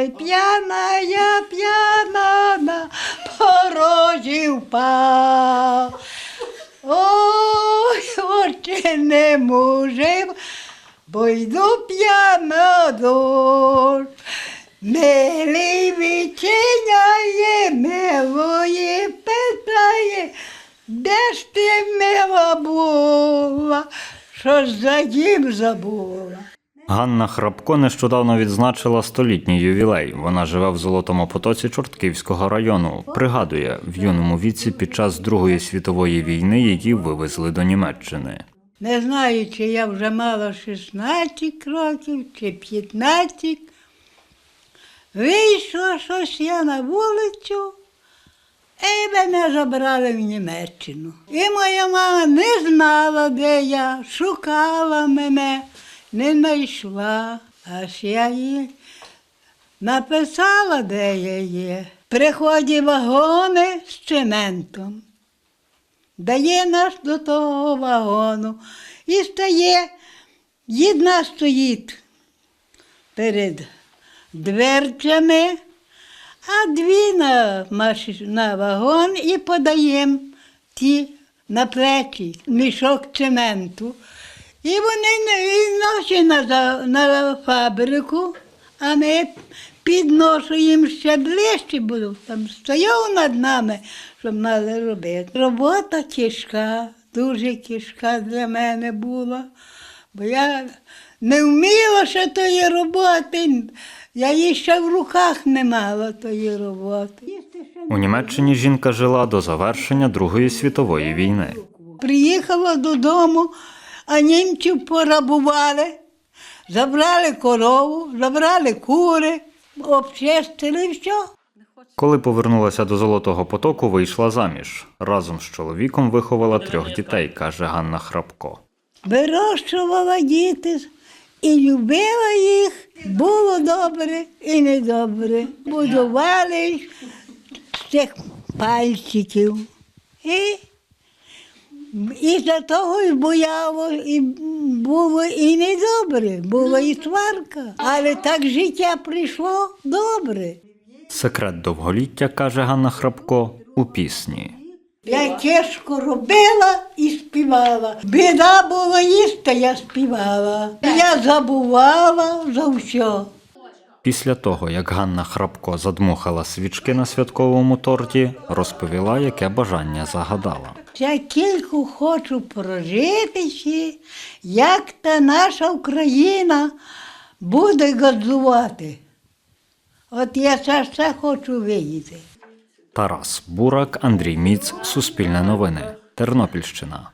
Ой, п'яна, п'яна, на порозі впав. Ой, очі не можу, бо йду п'яна дощ. Милий відчиняє, милої питає, де ж ти, мила, була, що за дім забула. Ганна Храпко нещодавно відзначила 100-літній ювілей. Вона живе в Золотому Потоці Чортківського району. Пригадує, в юному віці під час Другої світової війни її вивезли до Німеччини. Не знаю, чи я вже мала 16 років, чи 15. Вийшла щось я на вулицю, і мене забрали в Німеччину. І моя мама не знала, де я, шукала мене, не знайшла. Аж я їй написала, де я є. Приходять вагони з цементом. Дає нас до того вагону. І стає, одна стоїть перед дверцями, а дві на вагон і подаємо ті на плечі мішок цементу. І вони носять на фабрику, а ми підносимо ще ближче, бо там стояв над нами, що мали робити. Робота тяжка, дуже тяжка для мене була, бо я не вміла ще тої роботи, я її ще в руках не мала тої роботи. У Німеччині жінка жила до завершення Другої світової війни. Приїхала додому, а німців порабували, забрали корову, забрали кури, обчистили все. Коли повернулася до Золотого Потоку, вийшла заміж. Разом з чоловіком виховала 3 дітей, каже Ганна Храпко. Вирощувала діти і любила їх. Було добре і недобре. Будували з цих пальчиків. І за того і бояло, і було і недобре, була і сварка. Але так життя прийшло добре. Секрет довголіття, каже Ганна Храпко, у пісні. Я тяжко робила і співала. Біда була їсти, я співала. Я забувала за все. Після того, як Ганна Храпко задмухала свічки на святковому торті, розповіла, яке бажання загадала. Я тільки хочу прожити ще, як та наша Україна буде газувати. От я це все хочу видіти. Тарас Бурак, Андрій Міц, Суспільне новини, Тернопільщина.